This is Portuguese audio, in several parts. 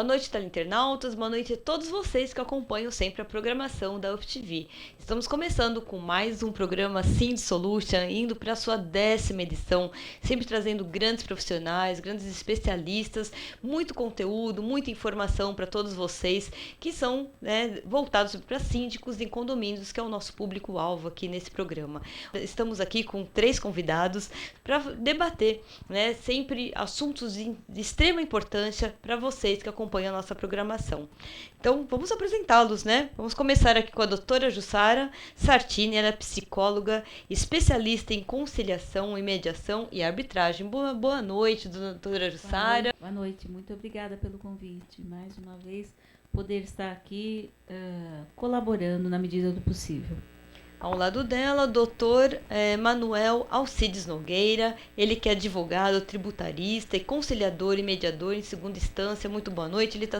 Boa noite, teleinternautas, boa noite a todos vocês que acompanham sempre a programação da UFTV. Estamos começando com mais um programa Sind Solution, indo para a sua 10ª edição, sempre trazendo grandes profissionais, grandes especialistas, muito conteúdo, muita informação para todos vocês que são voltados para síndicos em condomínios, que é o nosso público-alvo aqui nesse programa. Estamos aqui com 3 convidados para debater sempre assuntos de extrema importância para vocês que acompanham a nossa programação. Então, vamos apresentá-los, Vamos começar aqui com a doutora Jussara Sartini, ela é psicóloga, especialista em conciliação e mediação e arbitragem. Boa noite, doutora Jussara. Boa noite, muito obrigada pelo convite. Mais uma vez, poder estar aqui colaborando na medida do possível. Ao lado dela, doutor Manuel Alcides Nogueira, ele que é advogado, tributarista e conciliador e mediador em segunda instância. Muito boa noite, ele está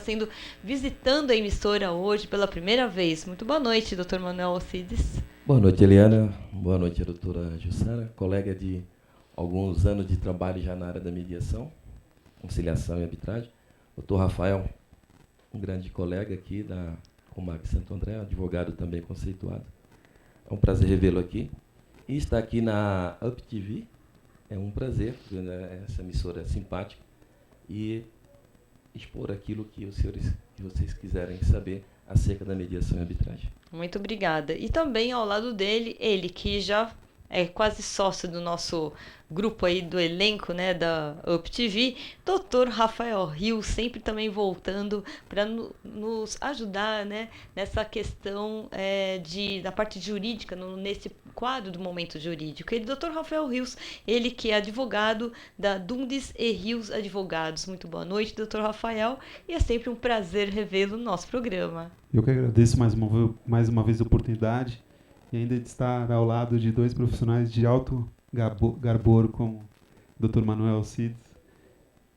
visitando a emissora hoje pela primeira vez. Muito boa noite, doutor Manuel Alcides. Boa noite, Eliana. Boa noite, doutora Jussara, colega de alguns anos de trabalho já na área da mediação, conciliação e arbitragem. Doutor Rafael, um grande colega aqui da Comag Santo André, advogado também conceituado. É um prazer revê-lo aqui. E estar aqui na UpTV é um prazer, essa emissora é simpática, e expor aquilo que vocês quiserem saber acerca da mediação e arbitragem. Muito obrigada. E também ao lado dele, ele que já é quase sócio do nosso grupo aí do elenco, da UpTV, Dr. Rafael Rios, sempre também voltando para nos ajudar, nessa questão da parte jurídica, nesse quadro do Momento Jurídico. Ele, Dr. Rafael Rios, ele que é advogado da Dundes e Rios Advogados. Muito boa noite, Dr. Rafael, e é sempre um prazer revê-lo no nosso programa. Eu que agradeço mais uma vez a oportunidade e ainda de estar ao lado de 2 profissionais de alto garbor, como o Dr. Manuel Alcides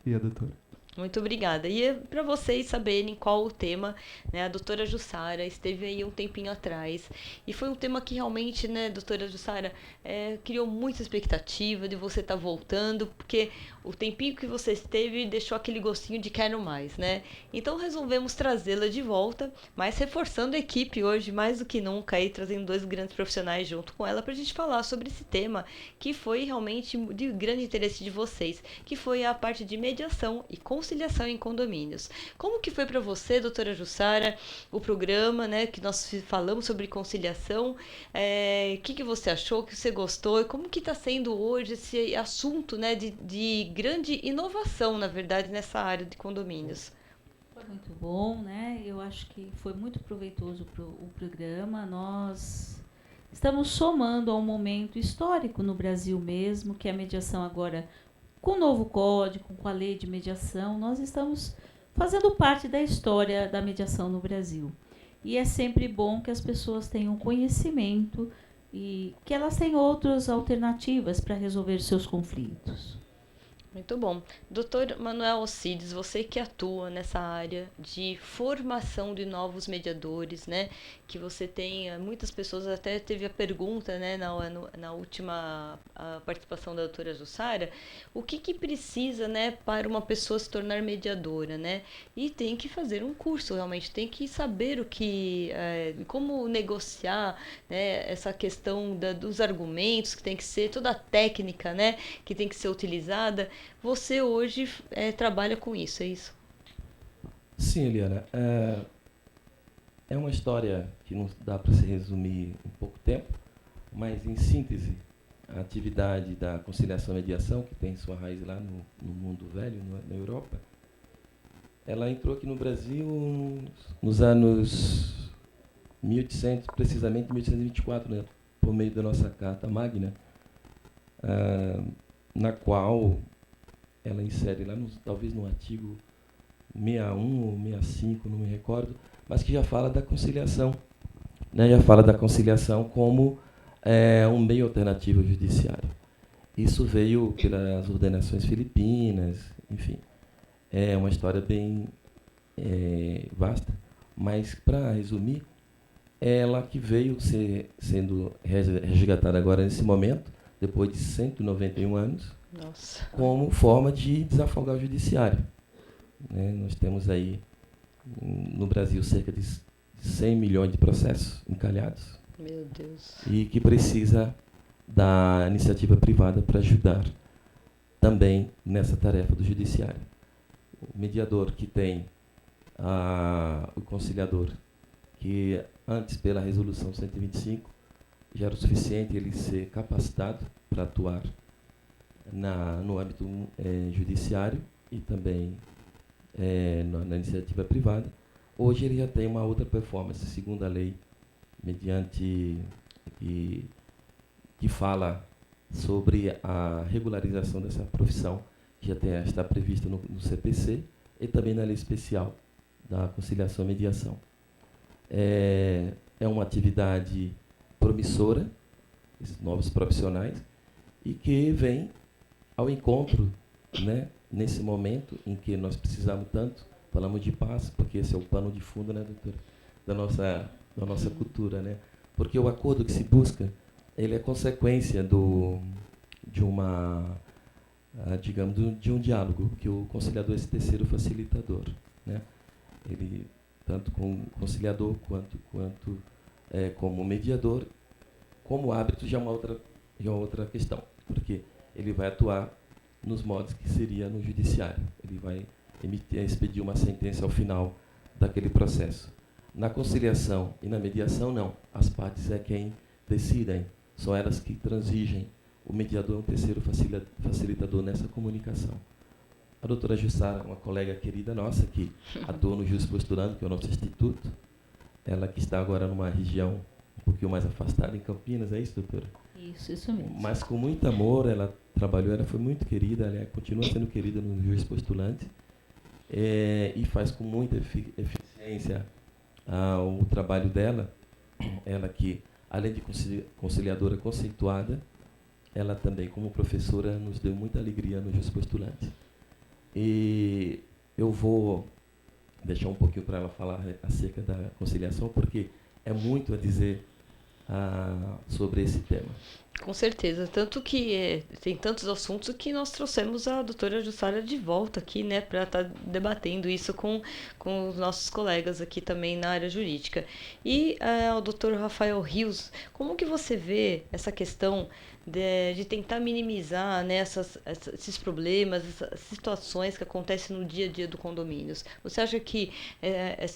e a doutora. Muito obrigada. E para vocês saberem qual o tema, a doutora Jussara esteve aí um tempinho atrás. E foi um tema que realmente, doutora Jussara, criou muita expectativa de você estar voltando, porque o tempinho que você esteve deixou aquele gostinho de quero mais, Então resolvemos trazê-la de volta, mas reforçando a equipe hoje, mais do que nunca, aí, trazendo 2 grandes profissionais junto com ela para a gente falar sobre esse tema, que foi realmente de grande interesse de vocês, que foi a parte de mediação e conciliação em condomínios. Como que foi para você, doutora Jussara, o programa, que nós falamos sobre conciliação? O que você achou, o que você gostou? E como que está sendo hoje esse assunto, de grande inovação, na verdade, nessa área de condomínios? Foi muito bom, Eu acho que foi muito proveitoso o programa. Nós estamos somando a um momento histórico no Brasil mesmo, que é a mediação agora, com o novo código, com a lei de mediação, nós estamos fazendo parte da história da mediação no Brasil. E é sempre bom que as pessoas tenham conhecimento e que elas tenham outras alternativas para resolver seus conflitos. Muito bom. Doutor Manuel Alcides, você que atua nessa área de formação de novos mediadores, que você tem, muitas pessoas até teve a pergunta, na última participação da doutora Jussara, o que precisa, para uma pessoa se tornar mediadora, E tem que fazer um curso, realmente, tem que saber como negociar, essa questão dos argumentos, que tem que ser toda a técnica, que tem que ser utilizada. Você hoje trabalha com isso, é isso? Sim, Eliana. É uma história que não dá para se resumir em pouco tempo, mas, em síntese, a atividade da conciliação e mediação, que tem sua raiz lá no mundo velho, na Europa, ela entrou aqui no Brasil nos anos 1800, precisamente 1824, por meio da nossa Carta Magna, na qual ela insere lá, talvez no artigo 61 ou 65, não me recordo, mas que já fala da conciliação. Já fala da conciliação como um meio alternativo ao judiciário. Isso veio pelas ordenações filipinas, enfim. É uma história bem vasta, mas, para resumir, ela que veio sendo resgatada agora nesse momento, depois de 191 anos, Nossa. como forma de desafogar o judiciário. Nós temos aí no Brasil cerca de 100 milhões de processos encalhados. Meu Deus. E que precisa da iniciativa privada para ajudar também nessa tarefa do judiciário. O mediador que tem o conciliador, que antes, pela resolução 125, já era o suficiente ele ser capacitado para atuar no âmbito judiciário e também na iniciativa privada. Hoje ele já tem uma outra performance, segundo a lei, mediante que fala sobre a regularização dessa profissão, que já está prevista no CPC e também na lei especial da conciliação e mediação. É uma atividade promissora, esses novos profissionais, e que vem ao encontro, né, nesse momento em que nós precisamos tanto, falamos de paz, porque esse é o pano de fundo, né, doutora, da nossa cultura, né? Porque o acordo que se busca, ele é consequência de um diálogo, que o conciliador é esse terceiro facilitador, né? Ele, tanto como conciliador quanto como mediador, como árbitro já é uma outra questão, porque ele vai atuar nos modos que seria no judiciário. Ele vai expedir uma sentença ao final daquele processo. Na conciliação e na mediação, não. As partes é quem decidem, são elas que transigem. O mediador é um terceiro facilitador nessa comunicação. A doutora Jussara, uma colega querida nossa, que atua no Jus Postulando, que é o nosso instituto, ela que está agora numa região um pouquinho mais afastada, em Campinas, é isso, doutora? Isso mesmo. Mas com muito amor, ela trabalhou, ela foi muito querida, ela continua sendo querida no Jus Postulante, e faz com muita eficiência o trabalho dela. Ela que, além de conciliadora conceituada, ela também, como professora, nos deu muita alegria no Jus Postulante. E eu vou deixar um pouquinho para ela falar acerca da conciliação, porque é muito a dizer sobre esse tema. Com certeza, tanto que tem tantos assuntos que nós trouxemos a doutora Jussara de volta aqui, né, para estar debatendo isso com os nossos colegas aqui também na área jurídica. E o doutor Rafael Rios, como que você vê essa questão de tentar minimizar, né, esses problemas, essas situações que acontecem no dia a dia do condomínios? Você acha que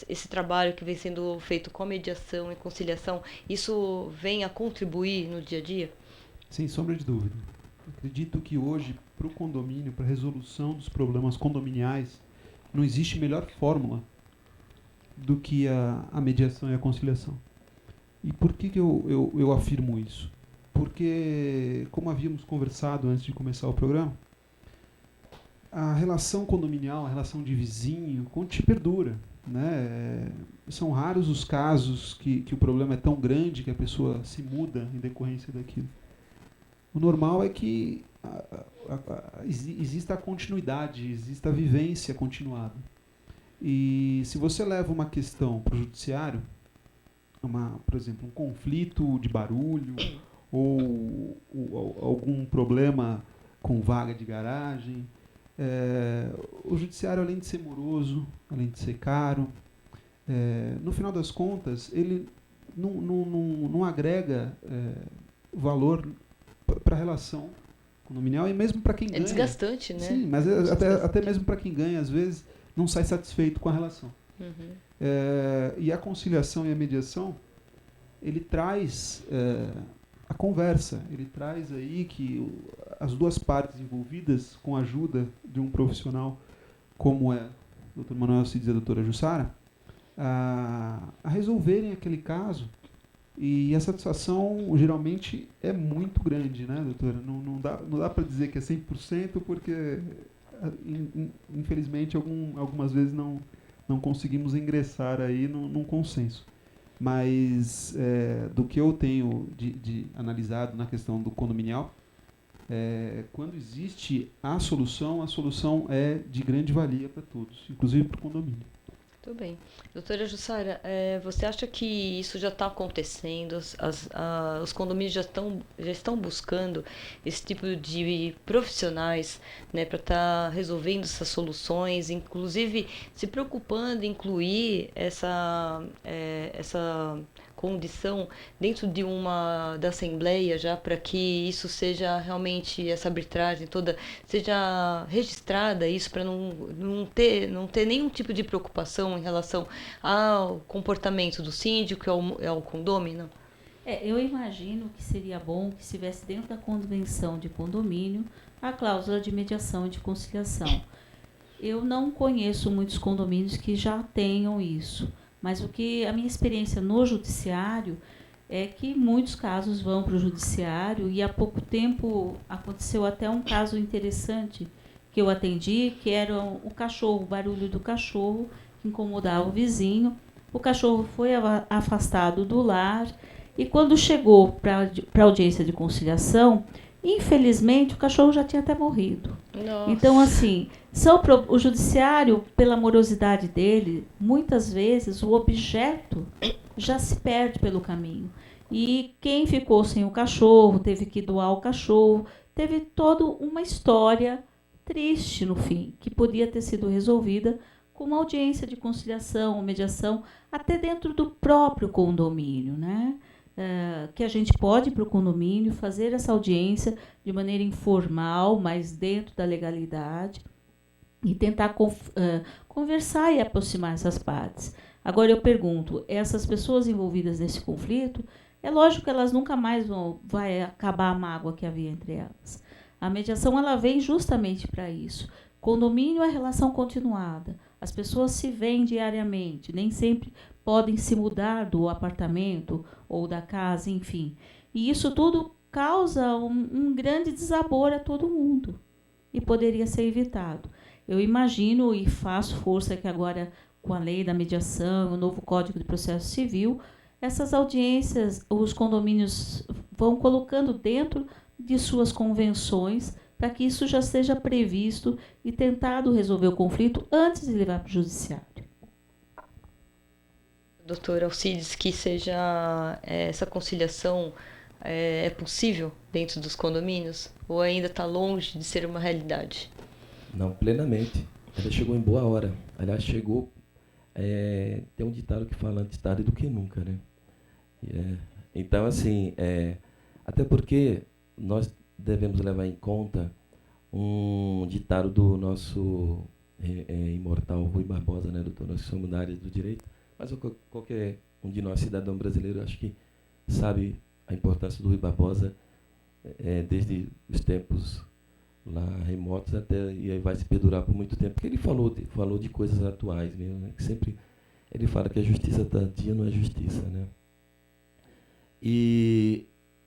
esse trabalho que vem sendo feito com a mediação e conciliação, isso vem a contribuir no dia a dia? Sem sombra de dúvida. Acredito que hoje, para o condomínio, para a resolução dos problemas condominiais, não existe melhor fórmula do que a mediação e a conciliação. E por que eu afirmo isso? Porque, como havíamos conversado antes de começar o programa, a relação condominial, a relação de vizinho, perdura, né? São raros os casos que o problema é tão grande que a pessoa se muda em decorrência daquilo. O normal é que exista a continuidade, exista a vivência continuada. E se você leva uma questão para o judiciário, por exemplo, um conflito de barulho ou algum problema com vaga de garagem, o judiciário, além de ser moroso, além de ser caro, no final das contas, ele não agrega valor para a relação condominial e mesmo para quem ganha. É desgastante, né? Sim, mas até mesmo para quem ganha, às vezes, não sai satisfeito com a relação. Uhum. E a conciliação e a mediação, ele traz a conversa, ele traz aí que as duas partes envolvidas, com a ajuda de um profissional como é o Dr. Manuel Cides e a doutora Jussara, a resolverem aquele caso. E a satisfação, geralmente, é muito grande, né, doutora? Não dá para dizer que é 100%, porque, infelizmente, algumas vezes não conseguimos ingressar aí num consenso. Mas, do que eu tenho de analisado na questão do condominial, quando existe a solução é de grande valia para todos, inclusive para o condomínio. Muito bem. Doutora Jussara, você acha que isso já está acontecendo? Os condomínios já estão buscando esse tipo de profissionais, né, para estar resolvendo essas soluções, inclusive se preocupando em incluir essa condição dentro da Assembleia já para que isso seja realmente, essa arbitragem toda, seja registrada, isso para não ter nenhum tipo de preocupação em relação ao comportamento do síndico e ao condômino? Eu imagino que seria bom que estivesse dentro da convenção de condomínio a cláusula de mediação e de conciliação. Eu não conheço muitos condomínios que já tenham isso, mas a minha experiência no judiciário é que muitos casos vão para o judiciário, e há pouco tempo aconteceu até um caso interessante que eu atendi, que era o cachorro, o barulho do cachorro que incomodava o vizinho. O cachorro foi afastado do lar, e quando chegou para a audiência de conciliação, infelizmente o cachorro já tinha até morrido. Nossa. Então, assim, o judiciário, pela morosidade dele, muitas vezes o objeto já se perde pelo caminho. E quem ficou sem o cachorro, teve que doar o cachorro, teve toda uma história triste no fim, que podia ter sido resolvida com uma audiência de conciliação, mediação, até dentro do próprio condomínio, né? Que a gente pode ir para o condomínio fazer essa audiência de maneira informal, mas dentro da legalidade, e tentar conversar e aproximar essas partes. Agora eu pergunto, essas pessoas envolvidas nesse conflito, é lógico que elas nunca mais vai acabar a mágoa que havia entre elas. A mediação, ela vem justamente para isso. Condomínio é relação continuada. As pessoas se veem diariamente, nem sempre podem se mudar do apartamento ou da casa, enfim. E isso tudo causa um grande desabor a todo mundo, e poderia ser evitado. Eu imagino e faço força que agora, com a lei da mediação, o novo Código de Processo Civil, essas audiências, os condomínios vão colocando dentro de suas convenções, para que isso já seja previsto e tentado resolver o conflito antes de levar para o judiciário. Doutora Alcides, que seja essa conciliação é possível dentro dos condomínios? Ou ainda está longe de ser uma realidade? Não, plenamente. Ela chegou em boa hora. Aliás, chegou... tem um ditado que fala antes tarde do que nunca, né? Então, assim, até porque nós devemos levar em conta um ditado do nosso imortal Rui Barbosa, né, doutor? Nós somos da área do direito, mas qualquer um de nós, cidadão brasileiro, acho que sabe a importância do Rui Barbosa desde os tempos lá remotos até, e aí vai se perdurar por muito tempo, porque ele falou de coisas atuais mesmo, né? Que sempre ele fala que a justiça tardia não é justiça, né? E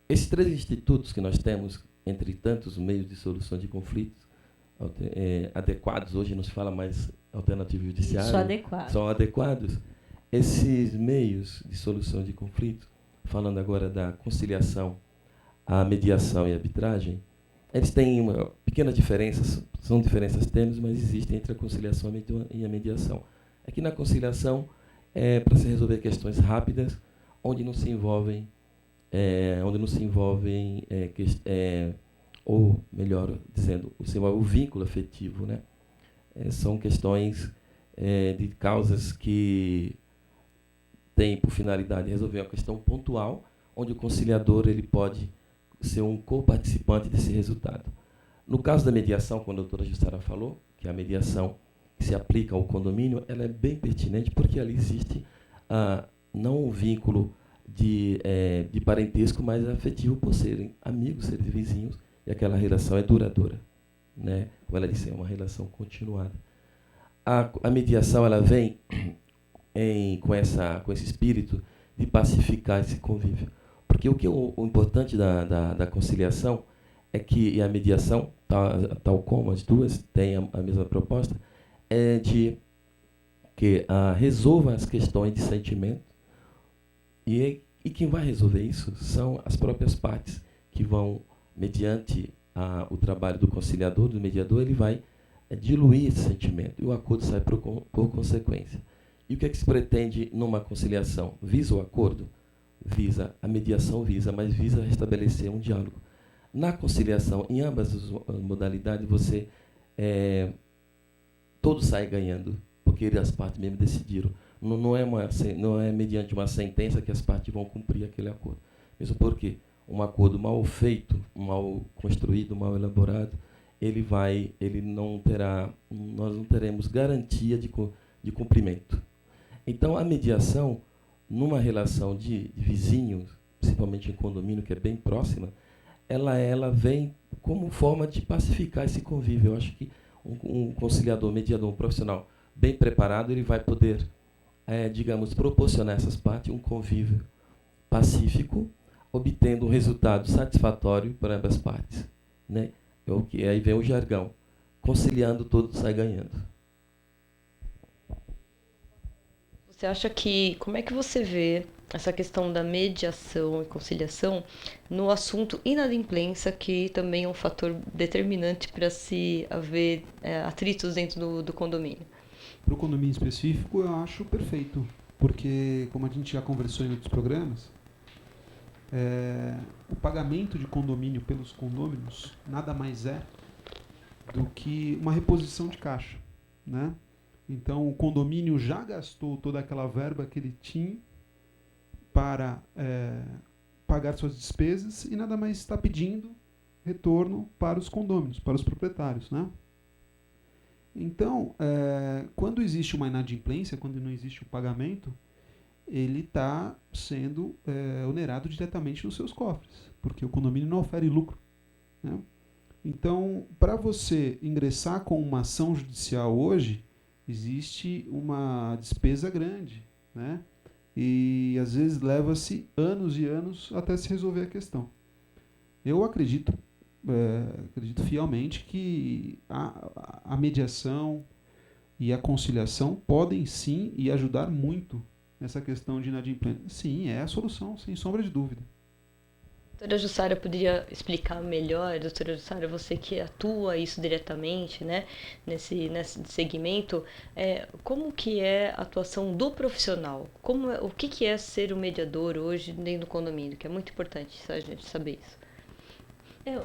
esses 3 institutos que nós temos, entre tantos meios de solução de conflitos adequados, hoje não se fala mais alternativo judiciário, são adequados. Esses meios de solução de conflitos, falando agora da conciliação, a mediação e a arbitragem, eles têm uma pequena diferença, são diferenças tênues, mas existem entre a conciliação e a mediação. Aqui na conciliação é para se resolver questões rápidas, onde não se envolvem ou melhor dizendo, se envolve o vínculo afetivo, né? São questões de causas que têm por finalidade resolver uma questão pontual, onde o conciliador ele pode ser um co-participante desse resultado. No caso da mediação, como a doutora Jussara falou, que a mediação que se aplica ao condomínio, ela é bem pertinente, porque ali existe não um vínculo de parentesco, mas afetivo por serem amigos, serem vizinhos, e aquela relação é duradoura, né? Como ela disse, é uma relação continuada. A mediação ela vem com esse espírito de pacificar esse convívio. Porque o importante da conciliação é que, e a mediação, tal como as duas têm a mesma proposta, é de que resolva as questões de sentimento, e quem vai resolver isso são as próprias partes, que vão, mediante o trabalho do conciliador, do mediador, ele vai diluir esse sentimento, e o acordo sai por consequência. E o que é que se pretende numa conciliação? Visa o acordo? Visa, a mediação visa, mas visa restabelecer um diálogo. Na conciliação, em ambas as modalidades, todos saem ganhando, porque as partes mesmo decidiram. Não é mediante uma sentença que as partes vão cumprir aquele acordo. Mesmo porque um acordo mal feito, mal construído, mal elaborado, nós não teremos garantia de cumprimento. Então, a mediação, numa relação de vizinhos, principalmente em condomínio, que é bem próxima, ela vem como forma de pacificar esse convívio. Eu acho que um conciliador, mediador, um profissional bem preparado, ele vai poder, digamos, proporcionar a essas partes um convívio pacífico, obtendo um resultado satisfatório para ambas partes, né? Aí vem o jargão, conciliando, todo sai ganhando. Você acha que, como é que você vê essa questão da mediação e conciliação no assunto inadimplência, que também é um fator determinante para se haver atritos dentro do condomínio? Para o condomínio específico, eu acho perfeito, porque, como a gente já conversou em outros programas, o pagamento de condomínio pelos condôminos nada mais é do que uma reposição de caixa, né? Então, o condomínio já gastou toda aquela verba que ele tinha para pagar suas despesas e nada mais está pedindo retorno para os condôminos, para os proprietários, né? Então, quando existe uma inadimplência, quando não existe o pagamento, ele está sendo onerado diretamente nos seus cofres, porque o condomínio não oferece lucro, né? Então, para você ingressar com uma ação judicial hoje, existe uma despesa grande, né? E às vezes leva-se anos e anos até se resolver a questão. Eu acredito fielmente que a mediação e a conciliação podem sim e ajudar muito nessa questão de inadimplência. Sim, é a solução, sem sombra de dúvida. Doutora Jussara poderia explicar melhor, doutora Jussara, você que atua isso diretamente, né, nesse segmento, como que é a atuação do profissional? O que é ser um mediador hoje dentro do condomínio, que é muito importante a gente saber isso.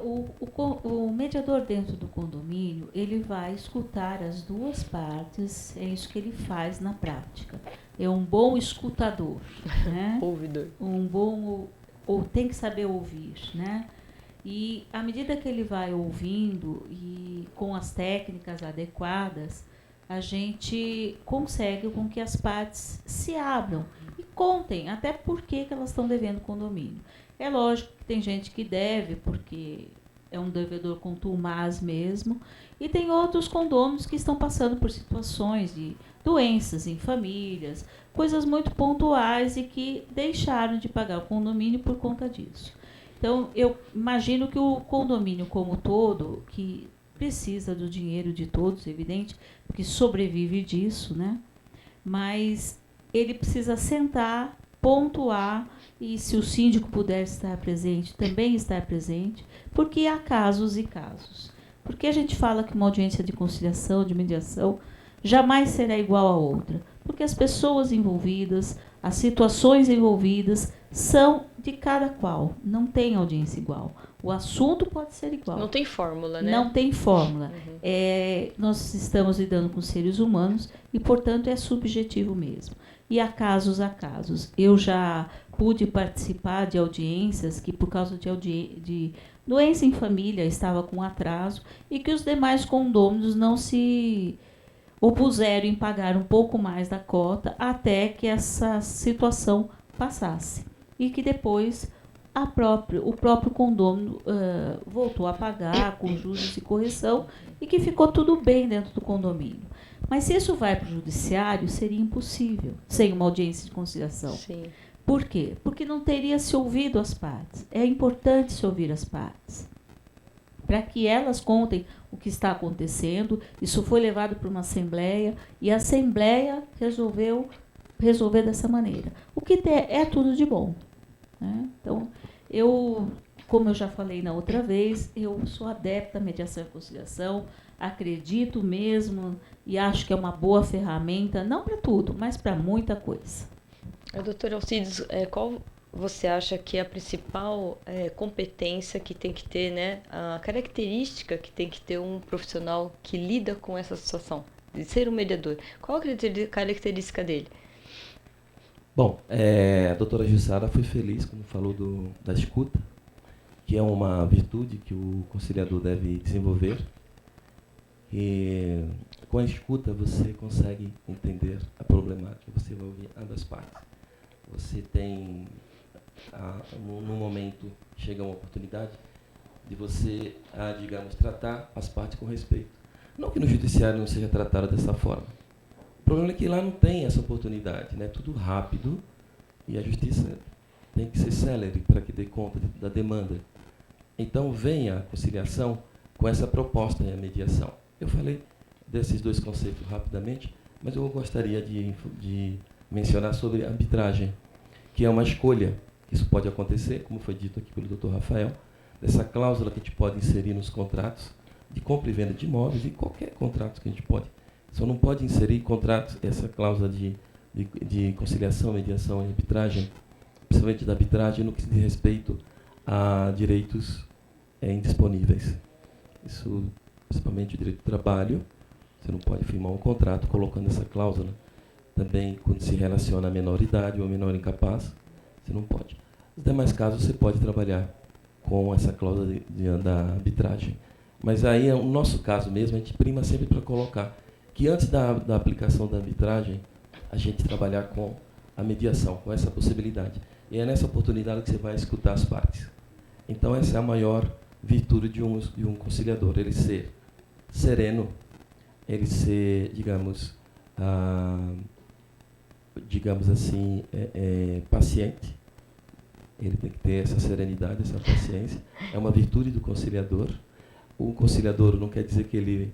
O mediador dentro do condomínio, ele vai escutar as duas partes, é isso que ele faz na prática. É um bom escutador, né? Ouvidor. Ou tem que saber ouvir, né? E à medida que ele vai ouvindo e com as técnicas adequadas, a gente consegue com que as partes se abram e contem até por que elas estão devendo condomínio. É lógico que tem gente que deve porque é um devedor contumaz mesmo, e tem outros condôminos que estão passando por situações de doenças em famílias, coisas muito pontuais e que deixaram de pagar o condomínio por conta disso. Então, eu imagino que o condomínio como todo, que precisa do dinheiro de todos, evidente, porque sobrevive disso, né? Mas ele precisa sentar, pontuar, e se o síndico puder estar presente, também estar presente, porque há casos e casos. Porque a gente fala que uma audiência de conciliação, de mediação, jamais será igual a outra, porque as pessoas envolvidas, as situações envolvidas são de cada qual, não tem audiência igual. O assunto pode ser igual. Não tem fórmula, né? Não tem fórmula. Uhum. Nós estamos lidando com seres humanos e, portanto, é subjetivo mesmo. E há casos a casos. Eu já pude participar de audiências que, por causa de doença em família, estava com atraso e que os demais condôminos não se opuseram em pagar um pouco mais da cota até que essa situação passasse. E que depois o próprio condômino voltou a pagar com juros e correção e que ficou tudo bem dentro do condomínio. Mas se isso vai para o judiciário, seria impossível, sem uma audiência de conciliação. Sim. Por quê? Porque não teria se ouvido as partes. É importante se ouvir as partes, para que elas contem o que está acontecendo. Isso foi levado para uma assembleia e a assembleia resolveu resolver dessa maneira. O que é tudo de bom, né? Então, eu como eu já falei na outra vez, eu sou adepta à mediação e conciliação, acredito mesmo e acho que é uma boa ferramenta, não para tudo, mas para muita coisa. Doutora Alcides, qual você acha que é a principal competência que tem que ter, né, a característica que tem que ter um profissional que lida com essa situação, de ser um mediador? Qual a característica dele? Bom, a doutora Jussara foi feliz quando falou da escuta, que é uma virtude que o conciliador deve desenvolver. E com a escuta você consegue entender a problemática, você vai ouvir ambas partes. Você tem, no momento, chega uma oportunidade de você, digamos, tratar as partes com respeito. Não que no judiciário não seja tratado dessa forma. O problema é que lá não tem essa oportunidade, né? Tudo rápido e a justiça tem que ser célere para que dê conta da demanda. Então vem a conciliação com essa proposta e a mediação. Eu falei desses dois conceitos rapidamente, mas eu gostaria de mencionar sobre a arbitragem, que é uma escolha. Isso pode acontecer, como foi dito aqui pelo Dr. Rafael, dessa cláusula que a gente pode inserir nos contratos de compra e venda de imóveis e qualquer contrato que a gente pode. Só não pode inserir contratos, essa cláusula de conciliação, mediação e arbitragem, principalmente da arbitragem, no que diz respeito a direitos indisponíveis. Isso, principalmente o direito do trabalho, você não pode firmar um contrato colocando essa cláusula. Também, quando se relaciona a menoridade ou menor incapaz, você não pode. Nos demais casos, você pode trabalhar com essa cláusula da arbitragem. Mas aí, no nosso caso mesmo, a gente prima sempre para colocar que antes da aplicação da arbitragem, a gente trabalhar com a mediação, com essa possibilidade. E é nessa oportunidade que você vai escutar as partes. Então, essa é a maior virtude de um conciliador, ele ser sereno, ele ser, digamos assim, paciente. Ele tem que ter essa serenidade, essa paciência. É uma virtude do conciliador. O conciliador não quer dizer que ele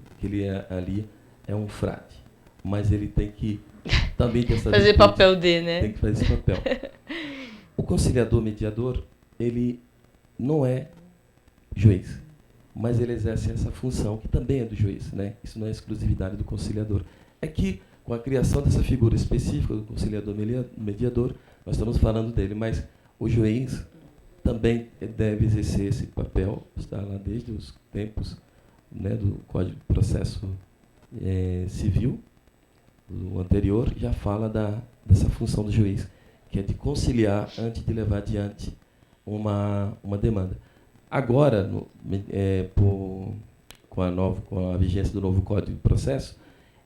ali é um frade, mas ele tem que também ter essa fazer virtude, papel D, né? Tem que fazer esse papel. O conciliador mediador, ele não é juiz, mas ele exerce essa função que também é do juiz, né? Isso não é exclusividade do conciliador. É que com a criação dessa figura específica do conciliador mediador, nós estamos falando dele, mas o juiz também deve exercer esse papel, está lá desde os tempos, né, do Código de Processo Civil, o anterior, já fala dessa função do juiz, que é de conciliar antes de levar adiante uma demanda. Agora, com a vigência do novo Código de Processo,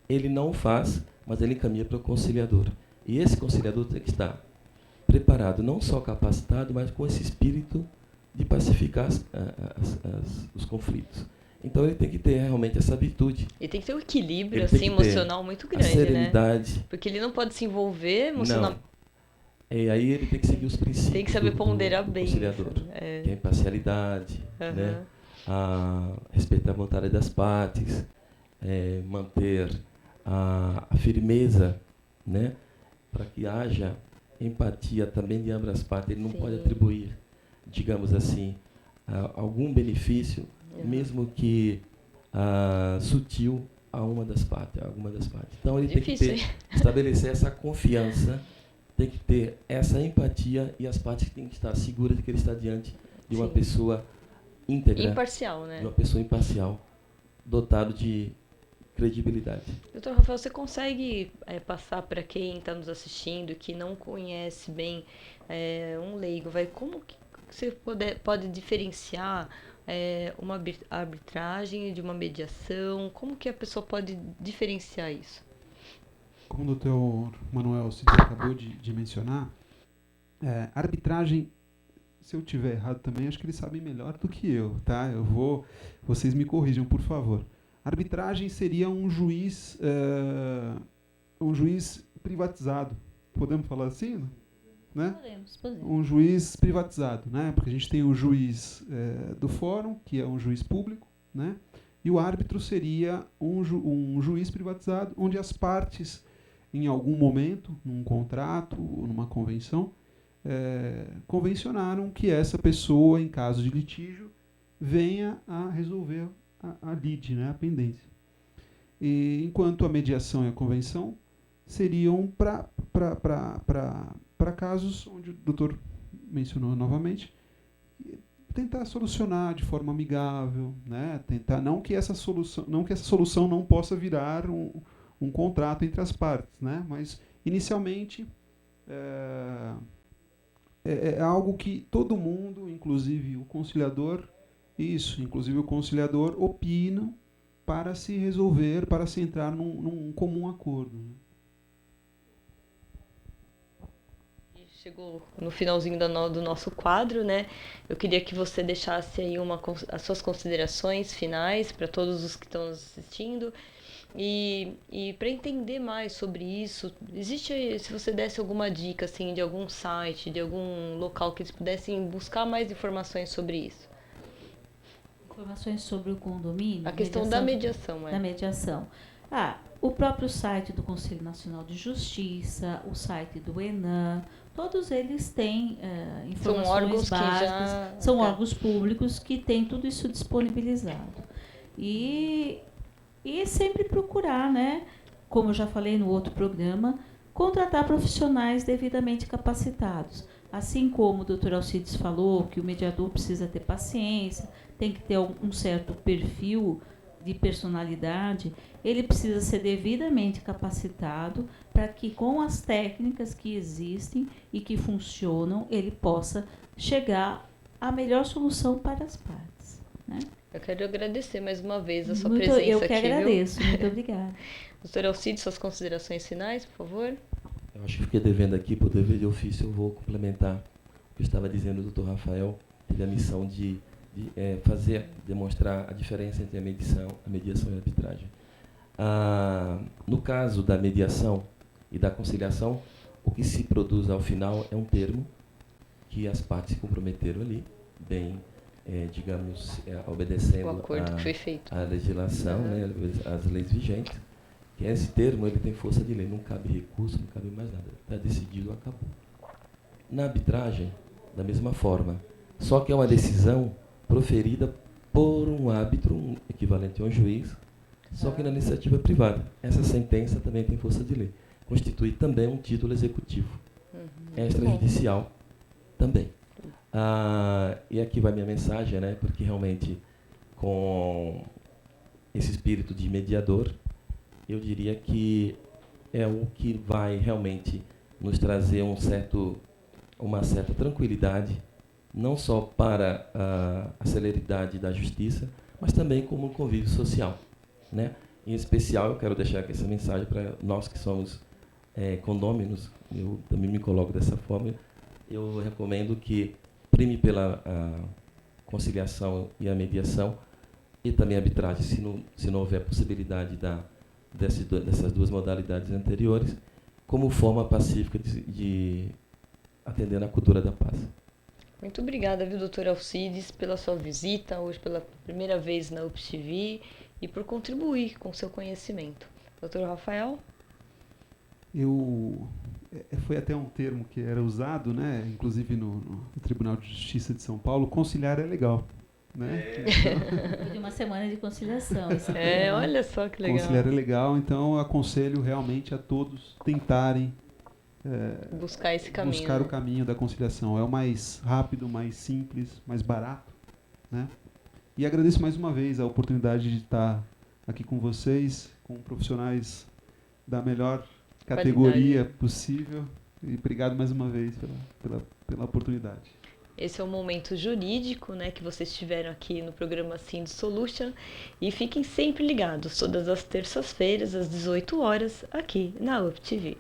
ele não faz, mas ele encaminha para o conciliador. E esse conciliador tem que estar preparado, não só capacitado, mas com esse espírito de pacificar os conflitos. Então ele tem que ter realmente essa virtude. E tem que ter um equilíbrio assim, emocional muito grande, a serenidade, né? Porque ele não pode se envolver emocionalmente. E aí ele tem que seguir os princípios. Tem que saber ponderar bem. Conciliador, que é a imparcialidade, né? Respeitar a vontade das partes, manter a firmeza, né? Para que haja empatia também de ambas as partes. Ele não pode atribuir, digamos assim, algum benefício, mesmo que sutil, a alguma das partes. Então ele tem que estabelecer essa confiança, tem que ter essa empatia e as partes têm que estar seguras de que ele está diante de uma pessoa íntegra, imparcial, né? De uma pessoa imparcial, dotado de credibilidade. Doutor Rafael, você consegue passar para quem está nos assistindo que não conhece bem um leigo, como que você pode diferenciar uma arbitragem de uma mediação? Como que a pessoa pode diferenciar isso? Como o doutor Manuel Alcides acabou de mencionar, arbitragem, se eu tiver errado também, acho que eles sabem melhor do que eu, tá? Vocês me corrijam, por favor. Arbitragem seria um juiz privatizado. Podemos falar assim? Né? Podemos. Um juiz privatizado, né? Porque a gente tem o juiz do fórum, que é um juiz público, né? E o árbitro seria um juiz privatizado, onde as partes, em algum momento, num contrato ou numa convenção, convencionaram que essa pessoa, em caso de litígio, venha a resolver a lide, né, a pendência. E, enquanto a mediação e a convenção seriam para casos onde o doutor mencionou novamente, tentar solucionar de forma amigável, né, tentar não que essa solução não possa virar um contrato entre as partes, né, mas inicialmente é algo que todo mundo, inclusive o conciliador, opina para se resolver, para se entrar num comum acordo. Né? Chegou no finalzinho do nosso quadro, né? Eu queria que você deixasse aí as suas considerações finais para todos os que estão nos assistindo. E para entender mais sobre isso, existe, se você desse alguma dica assim, de algum site, de algum local que eles pudessem buscar mais informações sobre isso? Informações sobre o condomínio? A questão da mediação. Da mediação. O próprio site do Conselho Nacional de Justiça, o site do ENAM, todos eles têm informações são órgãos básicas, são órgãos públicos que têm tudo isso disponibilizado. E sempre procurar, né, como eu já falei no outro programa, contratar profissionais devidamente capacitados. Assim como o Dr. Alcides falou, que o mediador precisa ter paciência, tem que ter um certo perfil de personalidade, ele precisa ser devidamente capacitado para que, com as técnicas que existem e que funcionam, ele possa chegar à melhor solução para as partes. Né? Eu quero agradecer mais uma vez a sua presença aqui. Eu que agradeço, muito obrigada. Doutor Alcides, suas considerações finais, por favor? Eu acho que fiquei devendo aqui, por dever de ofício, eu vou complementar o que estava dizendo o doutor Rafael. Teve a missão de demonstrar a diferença entre a mediação e a arbitragem. No caso da mediação e da conciliação, o que se produz ao final é um termo que as partes se comprometeram ali, bem, obedecendo o acordo que foi feito. A legislação, né, as leis vigentes. Que esse termo ele tem força de lei, não cabe recurso, não cabe mais nada. Está decidido, acabou. Na arbitragem, da mesma forma, só que é uma decisão proferida por um árbitro, um equivalente a um juiz, só que na iniciativa privada. Essa sentença também tem força de lei. Constitui também um título executivo, extrajudicial também. E aqui vai minha mensagem, né, porque realmente, com esse espírito de mediador, eu diria que é o que vai realmente nos trazer uma certa tranquilidade, não só para a celeridade da justiça, mas também como um convívio social. Né? Em especial, eu quero deixar aqui essa mensagem para nós que somos condôminos, eu também me coloco dessa forma, eu recomendo que prime pela conciliação e a mediação, e também a arbitragem, se não houver possibilidade dessas duas modalidades anteriores, como forma pacífica de atender na cultura da paz. Muito obrigada, viu, doutor Alcides, pela sua visita, hoje pela primeira vez na UPTV, e por contribuir com o seu conhecimento. Doutor Rafael? Foi até um termo que era usado, né, inclusive no Tribunal de Justiça de São Paulo, conciliar é legal. Né? Foi de uma semana de conciliação. Olha só que legal. Conciliar é legal, então eu aconselho realmente a todos tentarem buscar esse caminho. Buscar o caminho da conciliação. É o mais rápido, mais simples, mais barato. Né? E agradeço mais uma vez a oportunidade de estar aqui com vocês, com profissionais da melhor categoria possível. E obrigado mais uma vez pela oportunidade. Esse é o momento jurídico, né, que vocês tiveram aqui no programa Sind Solution. E fiquem sempre ligados, todas as terças-feiras, às 18 horas, aqui na UPTV.